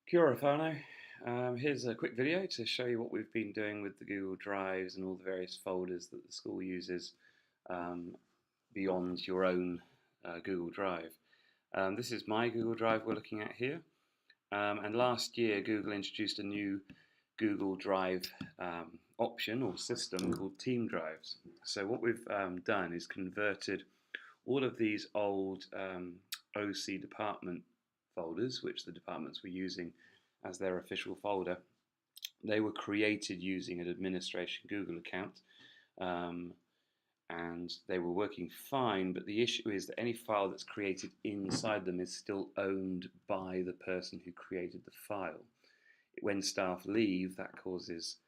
Kia ora whānau. Here's a quick video to show you what we've been doing with the Google Drives and all the various folders that the school uses um, beyond your own Google Drive. This is my Google Drive we're looking at here. And last year Google introduced a new Google Drive option or system called Team Drives. So what we've done is converted all of these old OC department folders, which the departments were using as their official folder. They were created using an administration Google account, and they were working fine, but the issue is that any file that's created inside them is still owned by the person who created the file. When staff leave, that causes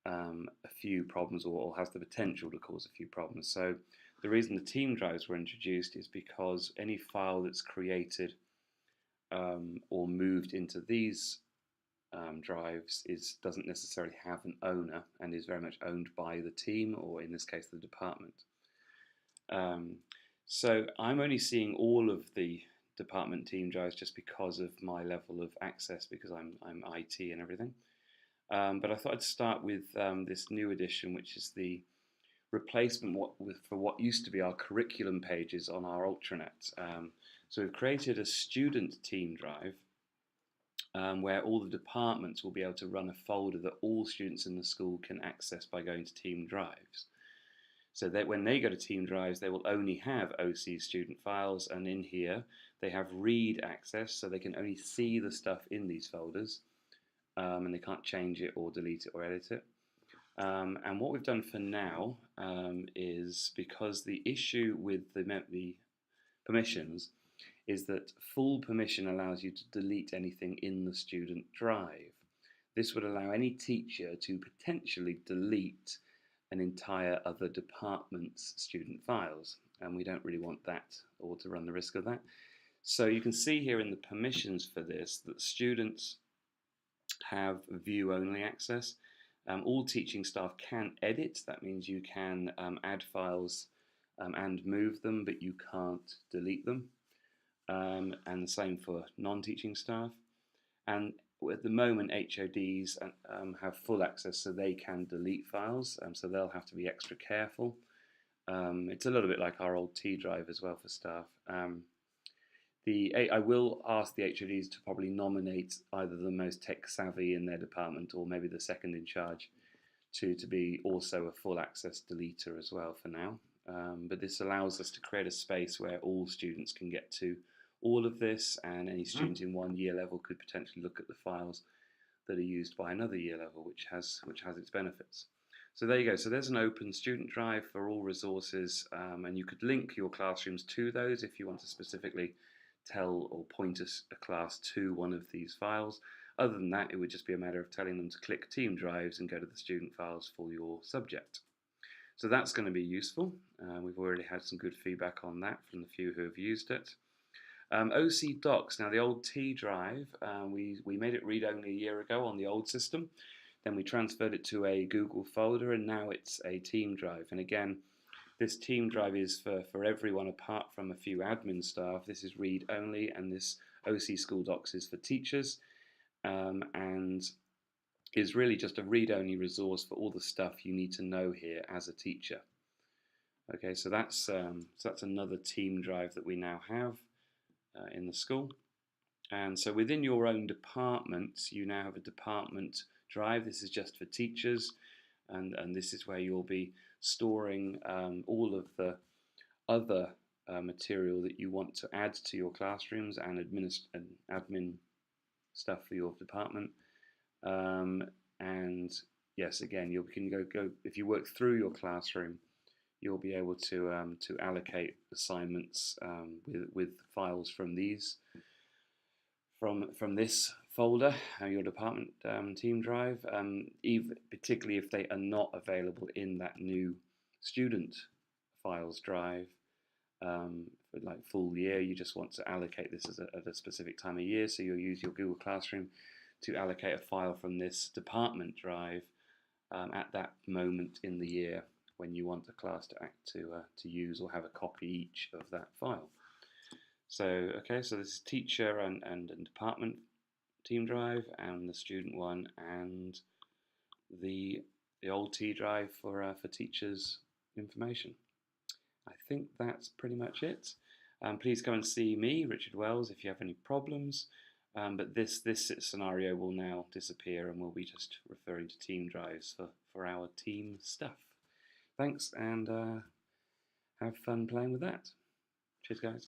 a few problems, or has the potential to cause a few problems. So the reason the team drives were introduced is because any file that's created or moved into these drives doesn't necessarily have an owner and is very much owned by the team, or in this case the department. So I'm only seeing all of the department team drives just because of my level of access, because I'm IT and everything. But I thought I'd start with this new edition, which is the replacement for what used to be our curriculum pages on our Ultranet. So we've created a student team drive where all the departments will be able to run a folder that all students in the school can access by going to team drives. So that when they go to team drives, they will only have OC student files, and in here they have read access, so they can only see the stuff in these folders, and they can't change it or delete it or edit it. And what we've done for now is, because the issue with the permissions is that full permission allows you to delete anything in the student drive. This would allow any teacher to potentially delete an entire other department's student files, and we don't really want that, or to run the risk of that. So you can see here in the permissions for this that students have view-only access. All teaching staff can edit. That means you can add files and move them, but you can't delete them. And the same for non-teaching staff. And at the moment, HODs have full access, so they can delete files, so they'll have to be extra careful. It's a little bit like our old T drive as well for staff. I will ask the HODs to probably nominate either the most tech savvy in their department, or maybe the second in charge, to be also a full access deleter as well for now. But this allows us to create a space where all students can get to all of this, and any student in one year level could potentially look at the files that are used by another year level, which has its benefits. So there you go. So there's an open student drive for all resources, and you could link your classrooms to those if you want to specifically tell or point a class to one of these files. Other than that, it would just be a matter of telling them to click team drives and go to the student files for your subject. So that's going to be useful. We've already had some good feedback on that from the few who have used it. OC Docs, now the old T drive, we made it read-only a year ago on the old system. Then we transferred it to a Google folder, and now it's a team drive. And again, this team drive is for everyone apart from a few admin staff. This is read-only, and this OC School Docs is for teachers, and is really just a read-only resource for all the stuff you need to know here as a teacher. Okay, so that's another team drive that we now have in the school. And so within your own department, you now have a department drive. This is just for teachers, and this is where you'll be storing all of the other material that you want to add to your classrooms and admin stuff for your department. And yes, again, you can go if you work through your classroom, you'll be able to allocate assignments with files from these from this folder, your department team drive, particularly if they are not available in that new student files drive for like full year. You just want to allocate this at a specific time of year, so you'll use your Google Classroom to allocate a file from this department drive at that moment in the year when you want a class to use or have a copy each of that file. So okay, so this is teacher and department team drive and the student one, and the old T drive for teachers' information. I think that's pretty much it. Please come and see me, Richard Wells, if you have any problems. But this scenario will now disappear, and we'll be just referring to team drives for our team stuff. Thanks, and have fun playing with that. Cheers, guys.